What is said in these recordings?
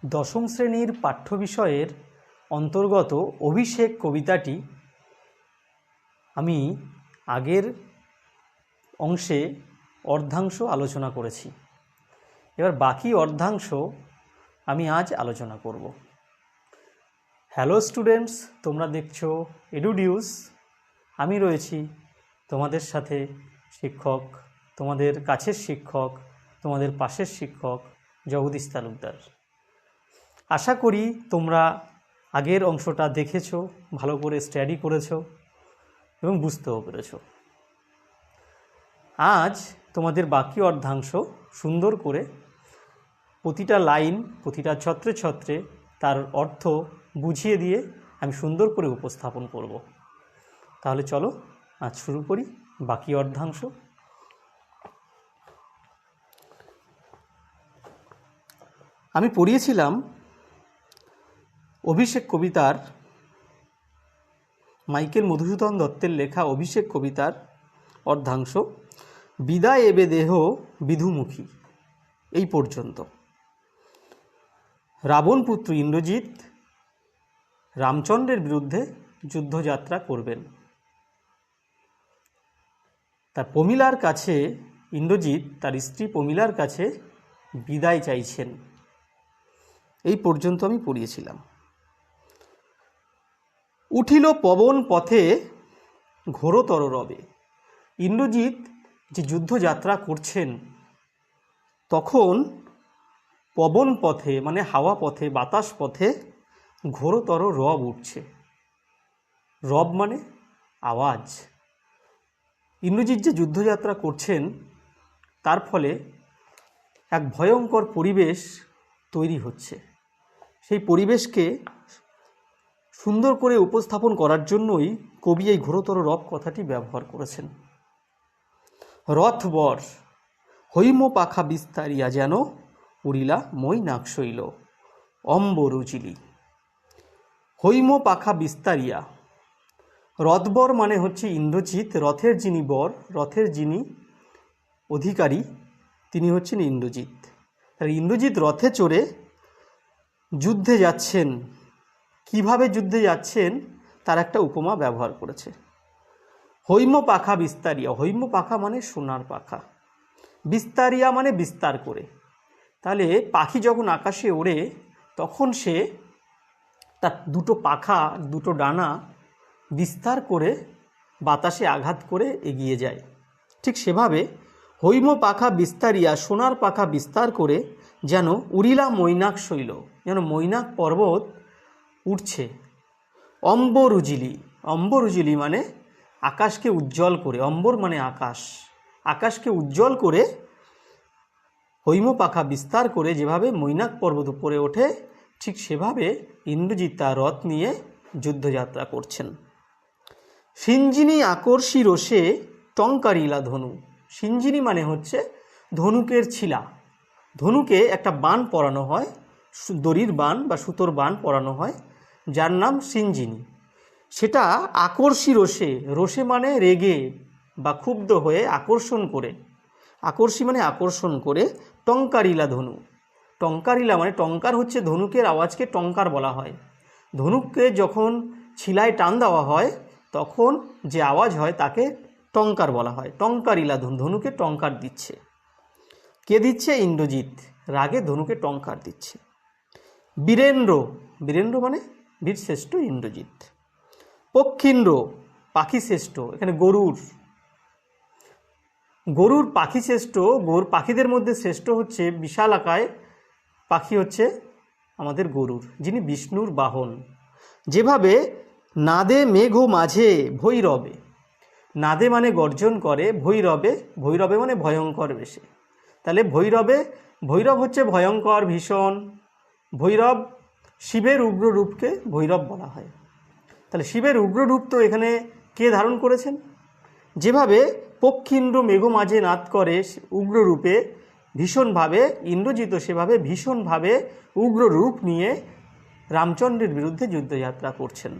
দশম শ্রেণীর পাঠ্য বিষয়ের অন্তর্গত অভিষেক কবিতাটি আমি আগের অংশে অর্ধাংশ আলোচনা করেছি। এবার বাকি অর্ধাংশ আমি আজ আলোচনা করব। হ্যালো স্টুডেন্টস, তোমরা দেখছো এডুডিউস। আমি রয়েছি তোমাদের সাথে শিক্ষক, তোমাদের কাছের শিক্ষক, তোমাদের পাশের শিক্ষক জগদীশ তালুকদার। আশা করি তোমরা আগের অংশটা দেখেছো, ভালো করে স্টাডি করেছো এবং বুঝতেও পেরেছো। আজ তোমাদের বাকি অর্ধাংশ সুন্দর করে প্রতিটা লাইন, প্রতিটা ছত্রে ছত্রে তার অর্থ বুঝিয়ে দিয়ে আমি সুন্দর করে উপস্থাপন করব। তাহলে চলো আজ শুরু করি বাকি অর্ধাংশ। আমি পড়িয়েছিলাম অভিষেক কবিতার, মাইকেল মধুসূদন দত্তের লেখা অভিষেক কবিতার অর্ধাংশ বিদায় এবে দেহ বিধুমুখী এই পর্যন্ত। রাবণপুত্র ইন্দ্রজিৎ রামচন্দ্রের বিরুদ্ধে যুদ্ধযাত্রা করবেন। তার প্রমীলার কাছে ইন্দ্রজিৎ তার স্ত্রী প্রমীলার কাছে বিদায় চাইছেন। এই পর্যন্ত আমি পড়িয়েছিলাম। উঠিল পবন পথে ঘোরতর রবে। ইন্দ্রজিৎ যে যুদ্ধযাত্রা করছেন তখন পবন পথে মানে হাওয়া পথে, বাতাস পথে ঘোরতর রব উঠছে। রব মানে আওয়াজ। ইন্দ্রজিৎ যে যুদ্ধযাত্রা করছেন তার ফলে এক ভয়ঙ্কর পরিবেশ তৈরি হচ্ছে। সেই পরিবেশকে সুন্দর করে উপস্থাপন করার জন্যই কবি এই ঘোরতর রব কথাটি ব্যবহার করেছেন। রথবর হৈম পাখা বিস্তারিয়া যেন উড়িলা মৈনাক শৈল অম্বরুজিলি। হৈম পাখা বিস্তারিয়া, রথবর মানে হচ্ছে ইন্দ্রজিৎ, রথের যিনি বর, রথের যিনি অধিকারী তিনি হচ্ছেন ইন্দ্রজিৎ। আর ইন্দ্রজিৎ রথে চড়ে যুদ্ধে যাচ্ছেন। কিভাবে যুদ্ধে যাচ্ছেন তার একটা উপমা ব্যবহার করেছে। হৈম পাখা বিস্তারিয়া, হৈম পাখা মানে সোনার পাখা, বিস্তারিয়া মানে বিস্তার করে। তাহলে পাখি যখন আকাশে ওড়ে তখন সে তার দুটো পাখা, দুটো ডানা বিস্তার করে বাতাসে আঘাত করে এগিয়ে যায়। ঠিক সেভাবে হৈম পাখা বিস্তারিয়া, সোনার পাখা বিস্তার করে যেন উড়িলা মৈনাক শৈল, যেন মৈনাক পর্বত উঠছে। অম্বরুজিলি, অম্বরুজিলি মানে আকাশকে উজ্জ্বল করে, অম্বর মানে আকাশ, আকাশকে উজ্জ্বল করে হৈম পাখা বিস্তার করে যেভাবে মৈনাক পর্বত উপরে ওঠে ঠিক সেভাবে ইন্দ্রজিৎ তার রথ নিয়ে যুদ্ধযাত্রা করছেন। সিঞ্জিনী আকর্ষী রোষে টঙ্কারিলা ধনু। সিঞ্জিনী মানে হচ্ছে ধনুকের ছিলা। ধনুকে একটা বাণ পরানো হয়, দড়ির বাণ বা সুতোর বাণ পরানো হয়, যার নাম সিঞ্জিনী। সেটা আকর্ষী রোষে, রোষে মানে রেগে বা ক্ষুব্ধ হয়ে আকর্ষণ করে, আকর্ষী মানে আকর্ষণ করে, টঙ্কারিলা ধনু। টঙ্কারিলা মানে টঙ্কার হচ্ছে ধনুকের আওয়াজকে টঙ্কার বলা হয়। ধনুককে যখন ছিলায় টান দেওয়া হয় তখন যে আওয়াজ হয় তাকে টঙ্কার বলা হয়। টঙ্কারিলা ধনু, ধনুকে টঙ্কার দিচ্ছে। কে দিচ্ছে? ইন্দ্রজিৎ রাগে ধনুকে টঙ্কার দিচ্ছে। বীরেন্দ্র, বীরেন্দ্র মানে বীরশ্রেষ্ঠ ইন্দ্রজিৎ। পক্ষীন্দ্র পাখি শ্রেষ্ঠ, এখানে গরুর, গরুর পাখি শ্রেষ্ঠ। গরুর পাখিদের মধ্যে শ্রেষ্ঠ হচ্ছে বিশালাকায় পাখি হচ্ছে আমাদের গরুর, যিনি বিষ্ণুর বাহন। যেভাবে নাদে মেঘ মাঝে ভৈরবে, নাদে মানে গর্জন করে, ভৈরবে, ভৈরবে মানে ভয়ঙ্কর বেশে। তাহলে ভৈরবে, ভৈরব হচ্ছে ভয়ঙ্কর, ভীষণ। ভৈরব শিবের উগ্র রূপকে ভৈরব বলা হয়। তাহলে শিবের উগ্র রূপ তো এখানে কে ধারণ করেছেন? যেভাবে পক্ষীন্দ্র মেঘ মাঝে নাদ করে উগ্র রূপে ভীষণভাবে, ইন্দ্রজিৎ সেভাবে ভীষণভাবে উগ্র রূপ নিয়ে রামচন্দ্রের বিরুদ্ধে যুদ্ধযাত্রা করছেন।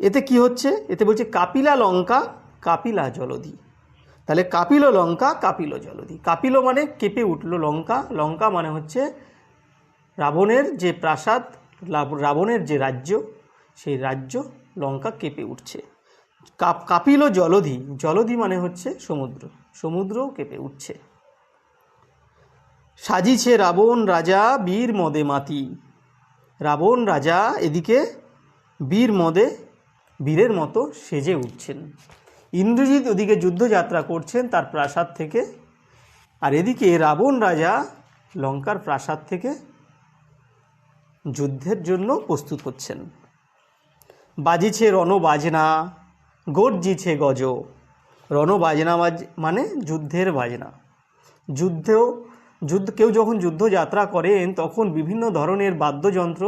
এতে কি হচ্ছে? এতে বলছে কাপিলা লঙ্কা কাপিলা জলধি। তাহলে কাপিল লঙ্কা কাপিল জলধি। কাপিল মানে কেঁপে উঠল লঙ্কা, লঙ্কা মানে হচ্ছে রাবণের যে প্রাসাদ, রাবণের যে রাজ্য, সেই রাজ্য লঙ্কা কেঁপে উঠছে। কাপিল জলধি, জলধি মানে হচ্ছে সমুদ্র, সমুদ্রও কেঁপে উঠছে। সাজিছে রাবণ রাজা বীর মদে মাতি, রাবণ রাজা এদিকে বীর মদে, বীরের মতো সেজে উঠছেন। ইন্দ্রজিৎ ওদিকে যুদ্ধযাত্রা করছেন তার প্রাসাদ থেকে, আর এদিকে রাবণ রাজা লঙ্কার প্রাসাদ থেকে যুদ্ধের জন্য প্রস্তুত হচ্ছেন। বাজিছে রণবাজনা গর্জিছে গজ, রণবাজনা মানে যুদ্ধের বাজনা। কেউ যখন যুদ্ধযাত্রা করেন তখন বিভিন্ন ধরনের বাদ্যযন্ত্র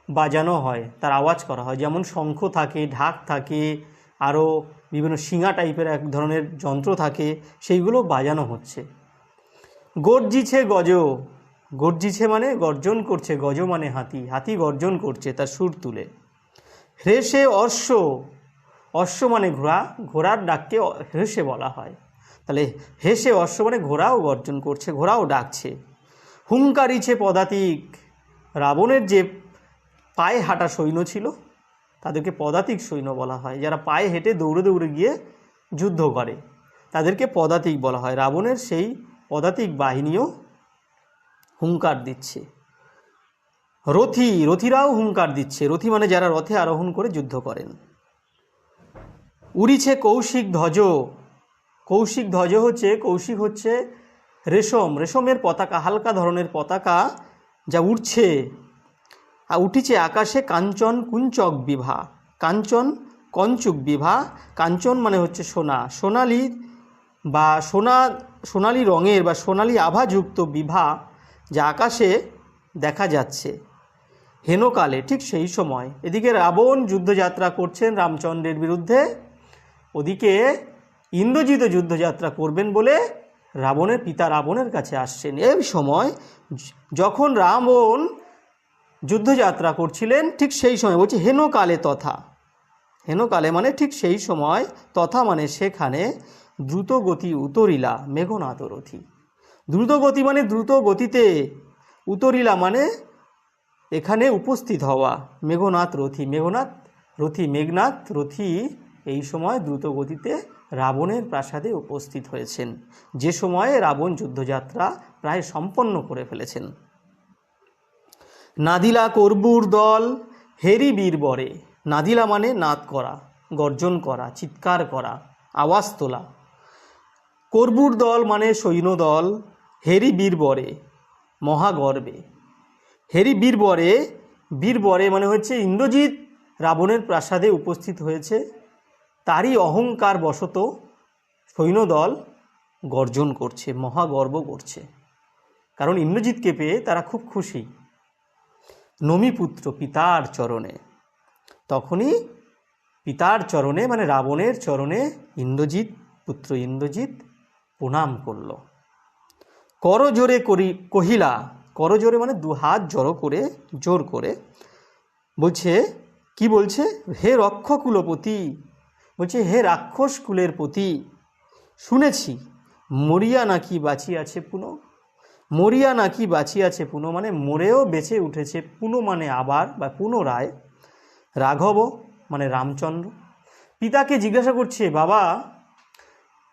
বাজানো হয়, তার আওয়াজ করা হয়, যেমন শঙ্খ থাকে, ঢাক থাকে, আরও বিভিন্ন শিঙা টাইপের এক ধরনের যন্ত্র থাকে, সেইগুলো বাজানো হচ্ছে। গর্জিছে গজ, গর্জিছে মানে গর্জন করছে, গজ মানে হাতি, হাতি গর্জন করছে তার সুর তুলে। হ্রেষে অশ্ব, অশ্ব মানে ঘোড়া, ঘোড়ার ডাককে হ্রেষে বলা হয়, তাহলে হেসে অশ্ব মানে ঘোড়াও গর্জন করছে, ঘোড়াও ডাকছে। হুঙ্কারিছে পদাতিক, রাবণের যে পায়ে হাঁটা সৈন্য ছিল তাদেরকে পদাতিক সৈন্য বলা হয়, যারা পায়ে হেঁটে দৌড়ে দৌড়ে গিয়ে যুদ্ধ করে তাদেরকে পদাতিক বলা হয়। রাবণের সেই পদাতিক বাহিনীও হুঙ্কার দিচ্ছে। রথী, রথীরাও হুঙ্কার দিচ্ছে, রথী মানে যারা রথে আরোহণ করে যুদ্ধ করেন। উড়িছে কৌশিক ধ্বজ, কৌশিক ধ্বজ হচ্ছে, কৌশিক হচ্ছে রেশম, রেশমের পতাকা, হালকা ধরনের পতাকা যা উঠছে, আর উঠিছে আকাশে কাঞ্চন কুঞ্চক বিভা, কাঞ্চন কঞ্চুক বিভা, কাঞ্চন মানে হচ্ছে সোনা, সোনালি বা সোনালি রঙের বা সোনালি আভাযুক্ত বিভা যা আকাশে দেখা যাচ্ছে। হেনকালে, ঠিক সেই সময় এদিকে রাবণ যুদ্ধযাত্রা করছেন রামচন্দ্রের বিরুদ্ধে, ওদিকে ইন্দ্রজিৎ যুদ্ধযাত্রা করবেন বলে রাবণের পিতা রাবণের কাছে আসছেন। এই সময় যখন রাবণ যুদ্ধযাত্রা করছিলেন ঠিক সেই সময়, বলছে হেনকালে তথা, হেনকালে মানে ঠিক সেই সময়, তথা মানে সেখানে, দ্রুতগতি উতরিলা মেঘনাদ রথী, দ্রুতগতি মানে দ্রুত গতিতে, উতরিলা মানে এখানে উপস্থিত হওয়া, মেঘনাদ রথী, মেঘনাদ রথী, মেঘনাদ রথী এই সময় দ্রুত গতিতে রাবণের প্রাসাদে উপস্থিত হয়েছেন, যে সময়ে রাবণ যুদ্ধযাত্রা প্রায় সম্পন্ন করে ফেলেছেন। নাদিলা কর্বুর দল হেরি বীর বরে, নাদিলা মানে নাদ করা, গর্জন করা, চিৎকার করা, আওয়াজ তোলা। কর্বুর দল মানে সৈন্যদল, হেরি বীর বরে মহাগর্বে, হেরি বীর বরে, বীর বরে মানে হচ্ছে ইন্দ্রজিৎ রাবণের প্রাসাদে উপস্থিত হয়েছে, তারই অহংকার বশত সৈন্যদল গর্জন করছে, মহাগর্ব করছে, কারণ ইন্দ্রজিৎকে পেয়ে তারা খুব খুশি। নমিপুত্র পিতার চরণে, তখনই পিতার চরণে মানে রাবণের চরণে ইন্দ্রজিৎ, পুত্র ইন্দ্রজিৎ প্রণাম করল। করজোরে কহিলা, করজোরে মানে দু হাত জড়ো করে, জোর করে বলছে, কি বলছে, হে রক্ষকুলপতি, বলছে হে রাক্ষস কুলের পতি, শুনেছি মরিয়া নাকি বাঁচিয়াছে পুনঃ, মরিয়া নাকি বাঁচিয়াছে পুনঃ মানে মরেও বেঁচে উঠেছে, পুনঃ মানে আবার বা পুনরায়, রাঘব মানে রামচন্দ্র। পিতাকে জিজ্ঞাসা করছে, বাবা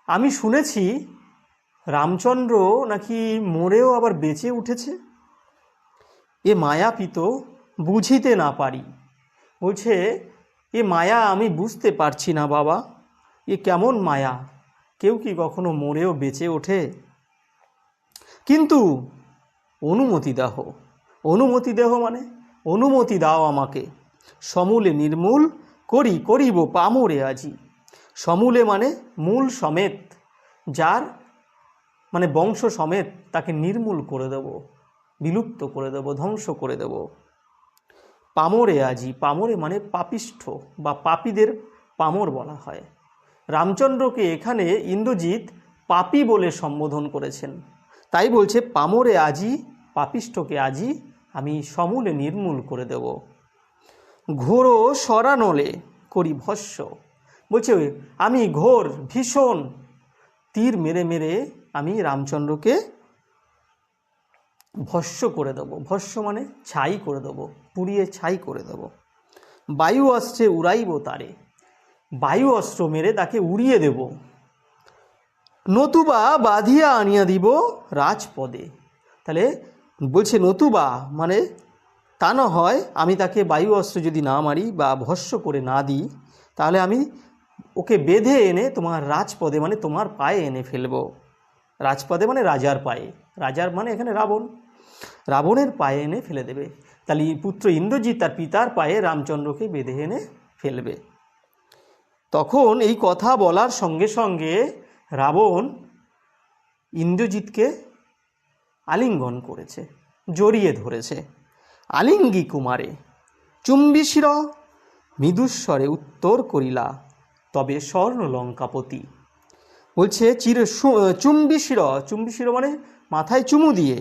আমি শুনেছি রামচন্দ্র নাকি মরেও আবার বেঁচে উঠেছে, এ মায়াপিত বুঝিতে না পারি, বলছে এ মায়া আমি বুঝতে পারছি না বাবা, এ কেমন মায়া, কেউ কি কখনো মরেও বেঁচে ওঠে? কিন্তু অনুমতি দাও, অনুমতি দেহ মানে অনুমতি দাও আমাকে, সমূলে নির্মূল করিব পামরে আজি, সমূলে মানে মূল সমেত, যার মানে বংশ সমেত তাকে নির্মূল করে দেব, বিলুপ্ত করে দেব, ধ্বংস করে দেব। পামরে আজি, পামরে মানে পাপিষ্ঠ বা পাপীদের পামর বলা হয়। রামচন্দ্রকে এখানে ইন্দ্রজিৎ পাপী বলে সম্বোধন করেছেন, তাই বলছে পামরে আজি, পাপিষ্ঠকে আজি আমি সমূলে নির্মূল করে দেব। ঘোর সরানলে করি ভস্য, বলছে আমি ঘোর ভীষণ তীর মেরে মেরে আমি রামচন্দ্রকে ভস্য করে দেবো। ভস্য মানে ছাই করে দেবো, পুড়িয়ে ছাই করে দেবো। বায়ু অস্ত্রে উড়াইব তারে, বায়ু অস্ত্র মেরে তাকে উড়িয়ে দেব। নতুবা বাঁধিয়া আনিয়া দিব রাজপদে। তাহলে বলছে নতুবা মানে তা না হয় আমি তাকে বায়ু অস্ত্র যদি না মারি বা ভস্য করে না দিই, তাহলে আমি ওকে বেঁধে এনে তোমার রাজপদে মানে তোমার পায়ে এনে ফেলবো। রাজপদে মানে রাজার পায়ে, রাজার মানে এখানে রাবণ, রাবণের পায়ে এনে ফেলে দেবে। তাহলে পুত্র ইন্দ্রজিৎ তার পিতার পায়ে রামচন্দ্রকে বেঁধে এনে ফেলবে। তখন এই কথা বলার সঙ্গে সঙ্গে রাবণ ইন্দ্রজিৎকে আলিঙ্গন করেছে, জড়িয়ে ধরেছে। আলিঙ্গি কুমারে চুম্বিশির মৃদুস্বরে উত্তর করিলা, তবে স্বর্ণ লঙ্কাপতি। বলছে চুম্বিশির, চুম্বিশির মানে মাথায় চুমু দিয়ে,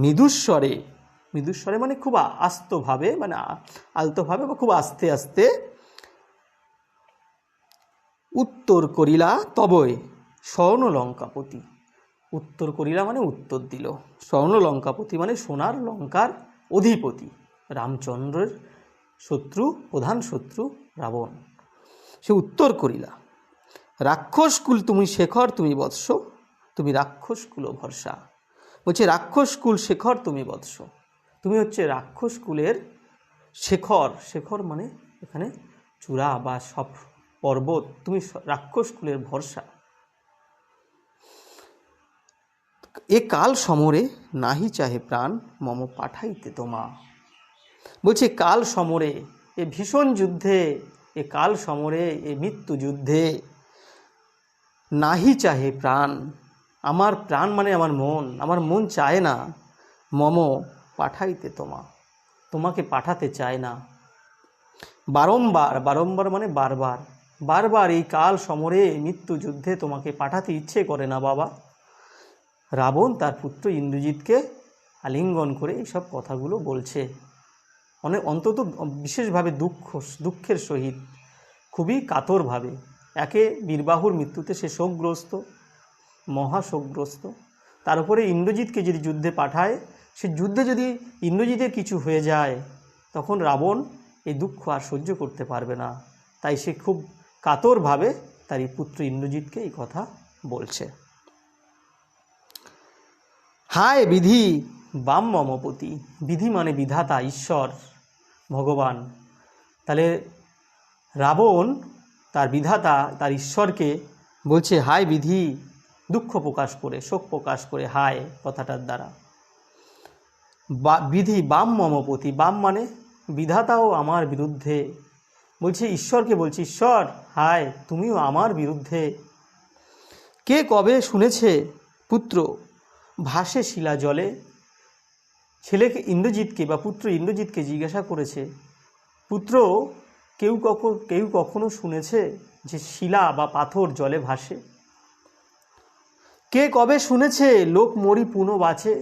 মৃদুস্বরে, মৃদুস্বরে মানে খুব আস্তভাবে, মানে আলতোভাবে বা খুব আস্তে আস্তে, উত্তর করিলা তবে স্বর্ণ লঙ্কাপতি। উত্তর করিলা মানে উত্তর দিল, স্বর্ণ লঙ্কাপতি মানে সোনার লঙ্কার অধিপতি, রামচন্দ্রের শত্রু, প্রধান শত্রু রাবণ। সে উত্তর করিলা, রাক্ষসকুল তুমি শেখর তুমি বৎস, তুমি রাক্ষসকুল ভরসা। বলছে রাক্ষসকুল শেখর তুমি বৎস, তুমি হচ্ছে রাক্ষসকুলের শেখর। শেখর মানে এখানে চূড়া বা সব পর্বত, তুমি রাক্ষসকুলের ভরসা। এ কাল সমরে নাহি চাহে প্রাণ, মম পাঠাইতে তোমা। বলছে কাল সমরে, এ ভীষণ যুদ্ধে, এ কাল সমরে, এ মৃত্যু যুদ্ধে, নাহি চাহে প্রাণ, আমার প্রাণ মানে আমার মন চায় না, মম পাঠাইতে তোমা, তোমাকে পাঠাতে চায় না। বারংবার, বারংবার মানে বারবার, বারবার এই কাল সমরে মৃত্যু যুদ্ধে তোমাকে পাঠাতে ইচ্ছে করে না বাবা। রাবণ তার পুত্র ইন্দ্রজিৎকে আলিঙ্গন করে এইসব কথাগুলো বলছে, অন্তত বিশেষভাবে দুঃখের সহিত, খুবই কাতরভাবে। একে বীরবাহুর মৃত্যুতে সে শোকগ্রস্ত, মহা শোকগ্রস্ত, তার উপরে ইন্দ্রজিৎকে যদি যুদ্ধে পাঠায়, সে যুদ্ধে যদি ইন্দ্রজিতের কিছু হয়ে যায়, তখন রাবণ এই দুঃখ আর সহ্য করতে পারবে না। তাই সে খুব কাতরভাবে তার এই পুত্র ইন্দ্রজিৎকে এই কথা বলছে। হায় বিধি বাম মমপতি, বিধি মানে বিধাতা, ঈশ্বর, ভগবান। তাহলে রাবণ তার বিধাতা, তার ঈশ্বরকে বলছে হায় বিধি, দুঃখ প্রকাশ করে, শোক প্রকাশ করে, হায় কথাটার দ্বারা। বিধি বাম মমপতি, বাম মানে বিধাতাও আমার বিরুদ্ধে। বলছে ঈশ্বরকে, বলছে ঈশ্বর হায় তুমিও আমার বিরুদ্ধে। কে কবে শুনেছে পুত্র ভাসে শিলা জলে। ছেলেকে ইন্দ্রজিৎকে বা পুত্র ইন্দ্রজিৎকে জিজ্ঞাসা করেছে, পুত্র কেউ কখনো শুনেছে যে শিলা বা পাথর জলে ভাসে? কে কবে শুনেছে লোক মরি পুনঃ বাঁচে,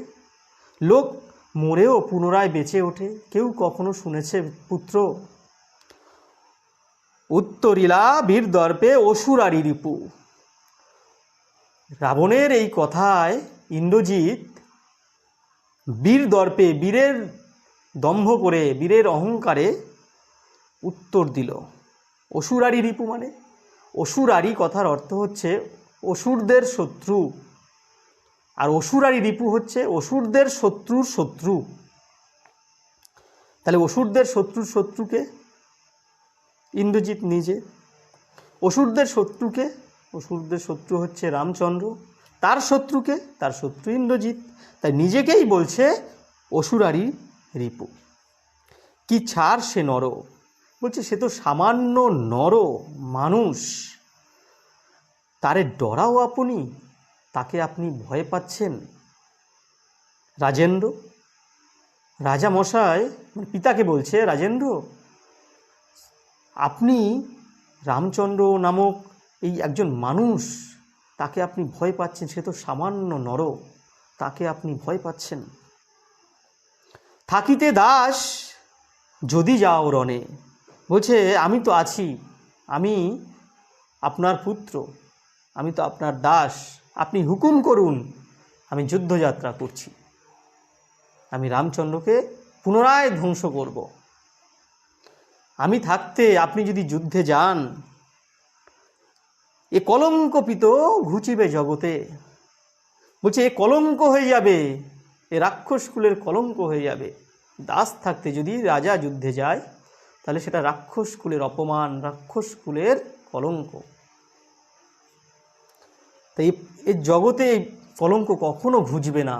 লোক মরেও পুনরায় বেঁচে ওঠে? কেউ কখনো শুনেছে পুত্র? উত্তরিলা বীর দর্পে অসুরারি রিপু। রাবণের এই কথায় ইন্দ্রজিৎ বীর দর্পে, বীরের দম্ভ করে, বীরের অহংকারে উত্তর দিল। অসুরারি রিপু মানে, অসুরারি কথার অর্থ হচ্ছে অসুরদের শত্রু, আর অসুরারি রিপু হচ্ছে অসুরদের শত্রুর শত্রু। তাহলে অসুরদের শত্রুর শত্রুকে ইন্দ্রজিৎ নিজে, অসুরদের শত্রুকে, অসুরদের শত্রু হচ্ছে রামচন্দ্র, তার শত্রুকে, তার শত্রু ইন্দ্রজিৎ। তাই নিজেকেই বলছে অসুরারি রিপু। কি ছাড় সে নর, বলছে সে তো সামান্য নর মানুষ, তারে ডরাও আপনি, তাকে আপনি ভয় পাচ্ছেন। রাজেন্দ্র, রাজা মশাই পিতাকে বলছে, রাজেন্দ্র আপনি রামচন্দ্র নামক এই একজন মানুষ, তাকে আপনি ভয় পাচ্ছেন, সে তো সামান্য নর, তাকে আপনি ভয় পাচ্ছেন। থাকিতে দাস যদি যাও রণে, বলছে আমি তো আছি, আমি আপনার পুত্র, আমি তো আপনার দাস, আপনি হুকুম করুন, আমি যুদ্ধযাত্রা করছি। আমি রামচন্দ্রকে পুনরায় ধ্বংস করব। আমি থাকতে আপনি যদি যুদ্ধে যান, এ কলঙ্কপিত ঘুচিবে জগতে। বলছে এ কলঙ্ক হয়ে যাবে, এ রাক্ষস কুলের কলঙ্ক হয়ে যাবে। দাস থাকতে যদি রাজা যুদ্ধে যায়, তাহলে সেটা রাক্ষস কুলের অপমান, রাক্ষস কুলের কলঙ্ক। তাই এই জগতে কলঙ্ক কখনো ঘুচবে না।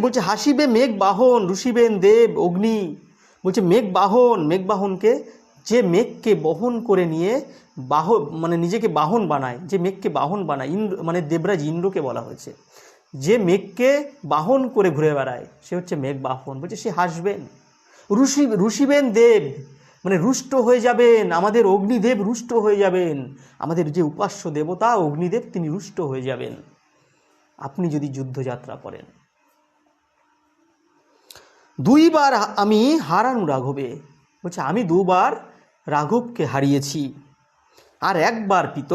বলছে হাসিবে মেঘ বাহন, রুষিবেন দেব অগ্নি। বলছে মেঘবাহনকে, যে মেঘকে বহন করে নিয়ে নিজেকে বাহন বানায়, যে মেঘকে বাহন বানায়, ইন্দ্র দেবরাজ ইন্দ্রকে বলা হয়েছে। যে মেঘকে বাহন করে ঘুরে বেড়ায় সে হচ্ছে মেঘ বাহন। বলছে সে হাসবেন। রুষিবেন দেব, রুষ্ট হয়ে যাবেন, আমাদের অগ্নিদেব রুষ্ট হয়ে যাবেন। আমাদের যে উপাস্য দেবতা অগ্নিদেব, তিনি রুষ্ট হয়ে যাবেন আপনি যদি যুদ্ধযাত্রা করেন। 2 বার আমি হারানু রাঘবে। বলছে আমি 2 বার রাঘবকে হারিয়েছি, আর 1 বার পিত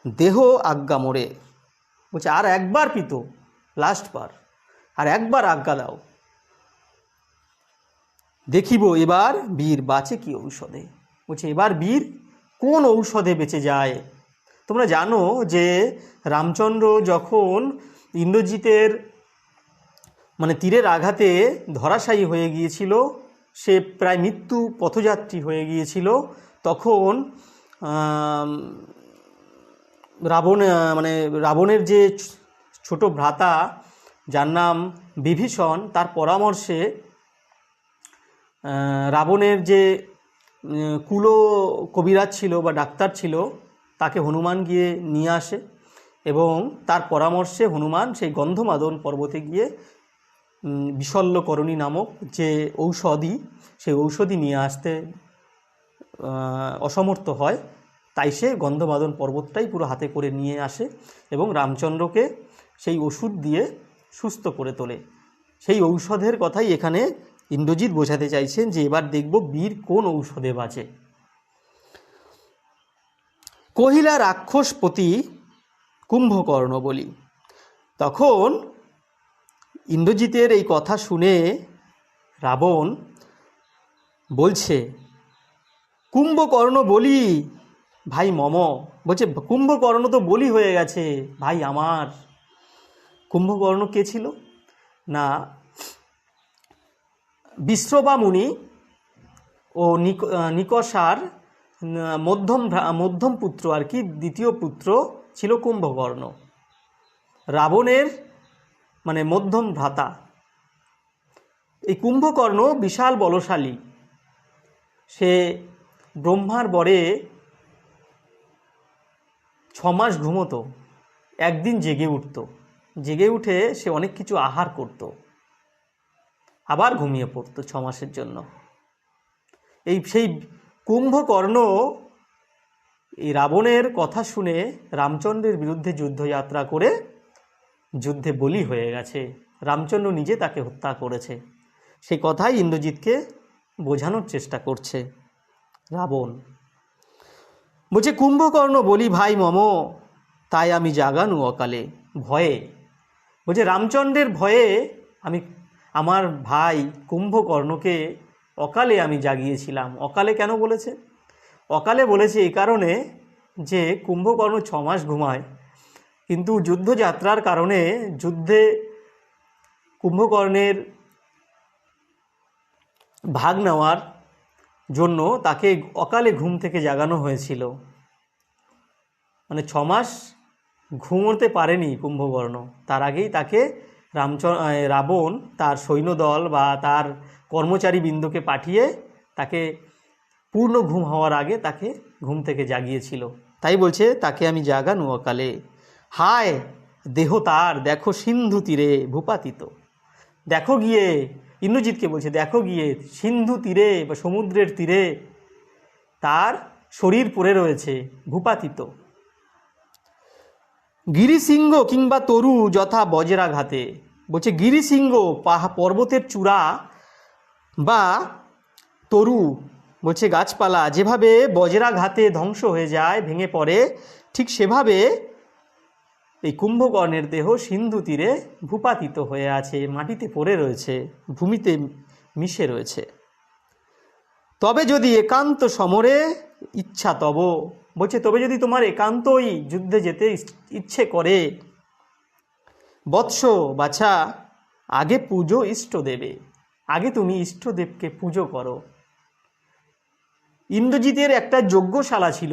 দেহ আজ্ঞা মোরে। বলছে আর 1 বার পিত, লাস্ট বার, আর 1 বার আজ্ঞা দাও, দেখিব এবার বীর বাঁচে কি ঔষধে। বলছে এবার বীর কোন ঔষধে বেঁচে যায়। তোমরা জানো যে রামচন্দ্র যখন ইন্দ্রজিতের তীরের আঘাতে ধরাশায়ী হয়ে গিয়েছিল, সে প্রায় মৃত্যু পথযাত্রী হয়ে গিয়েছিল, তখন রাবণের যে ছোট ভ্রাতা যার নাম বিভীষণ, তার পরামর্শে রাবণের যে কুলো কবিরাজ ছিল বা ডাক্তার ছিল, তাকে হনুমান গিয়ে নিয়ে আসে এবং তার পরামর্শে হনুমান সেই গন্ধমাদন পর্বতে গিয়ে বিশল্যকরণী নামক যে ঔষধি, সেই ঔষধি নিয়ে আসতে অসমর্থ হয়। তাই সে গন্ধমাদন পর্বতটাই পুরো হাতে করে নিয়ে আসে এবং রামচন্দ্রকে সেই ওষুধ দিয়ে সুস্থ করে তোলে। সেই ঔষধের কথাই এখানে ইন্দ্রজিৎ বোঝাতে চাইছেন যে এবার দেখব বীর কোন ঔষধে বাঁচে। কহিলা রাক্ষসপতি কুম্ভকর্ণ বলি। তখন ইন্দ্রজিতের এই কথা শুনে রাবণ বলছে, কুম্ভকর্ণ বলি ভাই মম। বলছে কুম্ভকর্ণ তো বলি হয়ে গেছে ভাই আমার। কুম্ভকর্ণ কে ছিল না, বিশ্রবা মুনি ও নিকষার মধ্যম পুত্র আর কি, দ্বিতীয় পুত্র ছিল কুম্ভকর্ণ, রাবণের মধ্যম ভ্রাতা। এই কুম্ভকর্ণ বিশাল বলশালী। সে ব্রহ্মার বরে 6 মাস ঘুমোতো, একদিন জেগে উঠত, জেগে উঠে সে অনেক কিছু আহার করত, আবার ঘুমিয়ে পড়তো 6 মাসের জন্য। সেই কুম্ভকর্ণ এই রাবণের কথা শুনে রামচন্দ্রের বিরুদ্ধে যুদ্ধযাত্রা করে যুদ্ধে বলি হয়ে গেছে। রামচন্দ্র নিজে তাকে হত্যা করেছে। সেই কথাই ইন্দ্রজিৎকে বোঝানোর চেষ্টা করছে রাবণ। বলছে কুম্ভকর্ণ বলি ভাই মম, তাই আমি জাগানু অকালে ভয়ে। বলছে রামচন্দ্রের ভয়ে আমি আমার ভাই কুম্ভকর্ণকে অকালে আমি জাগিয়েছিলাম। অকালে কেন বলেছে? অকালে বলেছে এই কারণে যে কুম্ভকর্ণ 6 মাস ঘুমায়, কিন্তু যুদ্ধযাত্রার কারণে যুদ্ধে কুম্ভকর্ণের ভাগ নেওয়ার জন্য তাকে অকালে ঘুম থেকে জাগানো হয়েছিল। 6 মাস ঘুমোতে পারেনি কুম্ভকর্ণ, তার আগেই তাকে রাবণ তার সৈন্যদল বা তার কর্মচারী বৃন্দকে পাঠিয়ে তাকে পূর্ণ ঘুম হওয়ার আগে তাকে ঘুম থেকে জাগিয়েছিল। তাই বলছে তাকে আমি জাগানু অকালে। হায় দেহ তার দেখো সিন্ধু তীরে ভূপাতিত। দেখো গিয়ে, ইন্দ্রজিৎকে বলছে দেখো গিয়ে সিন্ধু তীরে বা সমুদ্রের তীরে তার শরীর পড়ে রয়েছে ভূপাতিত। গিরিসিংহ কিংবা তরু যথা বজ্রাঘাতে। বলছে গিরিসিংহ পর্বতের চূড়া বা তরু বলছে গাছপালা যেভাবে বজ্রাঘাতে ধ্বংস হয়ে যায়, ভেঙে পড়ে, ঠিক সেভাবে এই কুম্ভকর্ণের দেহ সিন্ধু তীরে ভূপাতিত হয়ে আছে, মাটিতে পড়ে রয়েছে, ভূমিতে মিশে রয়েছে। তবে যদি একান্ত সমরে ইচ্ছা তব, বলছে তবে যদি তোমার একান্তই যুদ্ধে যেতে ইচ্ছে করে, বৎস বাছা আগে পুজো ইষ্ট দেবে, আগে তুমি ইষ্টদেবকে পুজো করো। ইন্দ্রজিতের একটা যজ্ঞশালা ছিল।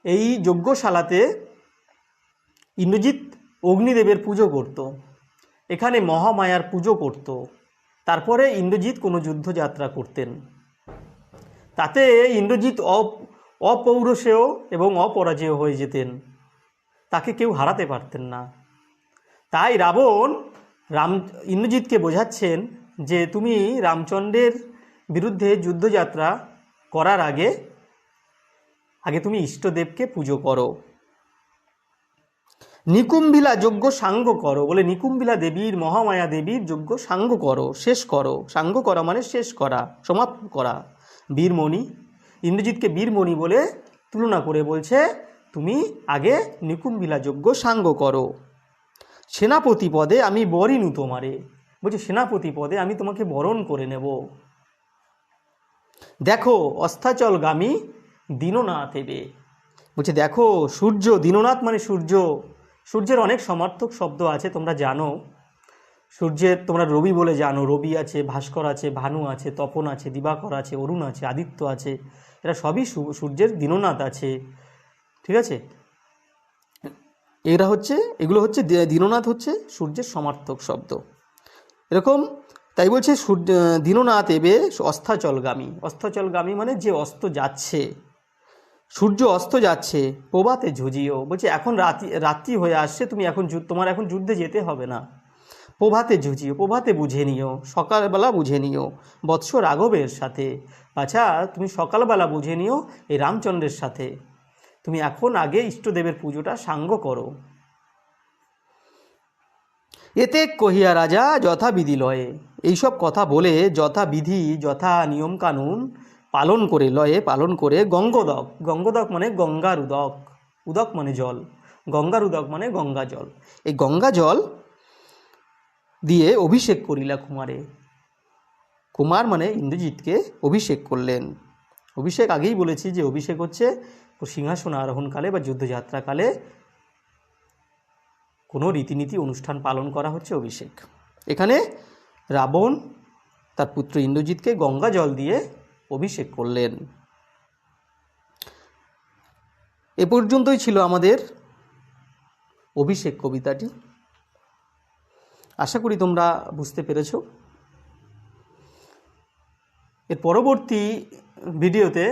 এই যজ্ঞশালাতে ইন্দ্রজিৎ অগ্নিদেবের পুজো করত, এখানে মহামায়ার পুজো করত। তারপরে ইন্দ্রজিৎ কোনো যুদ্ধযাত্রা করতেন। তাতে ইন্দ্রজিৎ অপৌরুষেয় এবং অপরাজেয় হয়ে যেতেন, তাকে কেউ হারাতে পারতেন না। তাই রাবণ ইন্দ্রজিৎকে বোঝাচ্ছেন যে তুমি রামচন্দ্রের বিরুদ্ধে যুদ্ধযাত্রা করার আগে তুমি ইষ্টদেবকে পুজো করো। নিকুম্ভিলা যজ্ঞ সাঙ্গ করো, বলে নিকুম্ভিলা দেবীর, মহামায়া দেবীর যজ্ঞ সাঙ্গ করো, শেষ করো। সাঙ্গ করা মানে শেষ করা, সমাপ্ত করা। বীরমণি, ইন্দ্রজিৎকে বীরমণি বলে তুলনা করে বলছে তুমি আগে নিকুম্ভিলা যজ্ঞ সাঙ্গ করো। সেনাপতি পদে আমি বরিনু তোমারে, বলছে সেনাপতি পদে আমি তোমাকে বরণ করে নেব। দেখো অস্তাচলগামী দীননাথ এবে, বলছে দেখো সূর্য, দীননাথ মানে সূর্য। সূর্যের অনেক সমার্থক শব্দ আছে, তোমরা জানো। সূর্যের তোমরা রবি বলে জানো, রবি আছে, ভাস্কর আছে, ভানু আছে, তপন আছে, দিবাকর আছে, অরুণ আছে, আদিত্য আছে, এরা সবই সূর্যের। দীননাথ আছে, ঠিক আছে। এগুলো হচ্ছে দীননাথ হচ্ছে সূর্যের সমার্থক শব্দ, এরকম। তাই বলছে দীননাথ এবে অস্তাচলগামী। অস্তাচলগামী মানে যে অস্ত যাচ্ছে, সূর্য অস্ত যাচ্ছে। প্রভাতে ঝুঁজিও, বলছে এখন রাত্রি হয়ে আসছে, তুমি তোমার এখন যুদ্ধে যেতে হবে না। প্রভাতে ঝুঁজিও, প্রভাতে বুঝে নিও, সকালবেলা বুঝে নিও। বৎস রাঘবের সাথে, আচ্ছা তুমি সকালবেলা বুঝে নিও এই রামচন্দ্রের সাথে। তুমি এখন আগে ইষ্টদেবের পুজোটা সাঙ্গ করো। এতে কহিয়া রাজা যথাবিধি লয়ে, এইসব কথা বলে যথাবিধি, যথা নিয়মকানুন পালন করে, লয়ে পালন করে গঙ্গোদক, গঙ্গোদক মানে গঙ্গার উদক, উদক মানে জল, গঙ্গার উদক মানে গঙ্গা জল, এই গঙ্গা জল দিয়ে অভিষেক করিলা কুমারে। কুমার মানে ইন্দ্রজিৎকে অভিষেক করলেন। অভিষেক আগেই বলেছি যে অভিষেক হচ্ছে সিংহাসন আরোহণকালে বা যুদ্ধযাত্রাকালে কোনো রীতিনীতি অনুষ্ঠান পালন করা হচ্ছে অভিষেক। এখানে রাবণ তার পুত্র ইন্দ্রজিৎকে গঙ্গা জল দিয়ে অভিষেক করলেন। এ পর্যন্তই ছিল আমাদের অভিষেক কবিতাটি। আশা করি তোমরা বুঝতে পেরেছ। এর পরবর্তী ভিডিওতে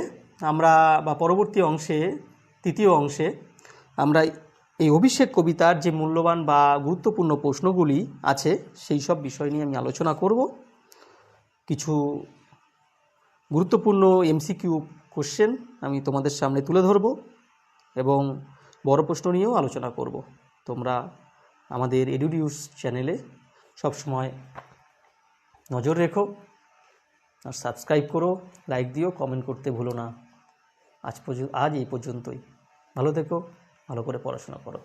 আমরা বা পরবর্তী অংশে, তৃতীয় অংশে আমরা এই অভিষেক কবিতার যে মূল্যবান বা গুরুত্বপূর্ণ প্রশ্নগুলি আছে সেই সব বিষয় নিয়ে আমি আলোচনা করব। কিছু গুরুত্বপূর্ণ এমসিকিউ কোশ্চেন আমি তোমাদের সামনে তুলে ধরব এবং বড় প্রশ্ন নিয়েও আলোচনা করব। তোমরা আমাদের এডুডিউস চ্যানেলে সবসময় নজর রেখো আর সাবস্ক্রাইব করো, লাইক দিও, কমেন্ট করতে ভুলো না। আজ এই পর্যন্তই। ভালো থেকো, ভালো করে পড়াশোনা করো।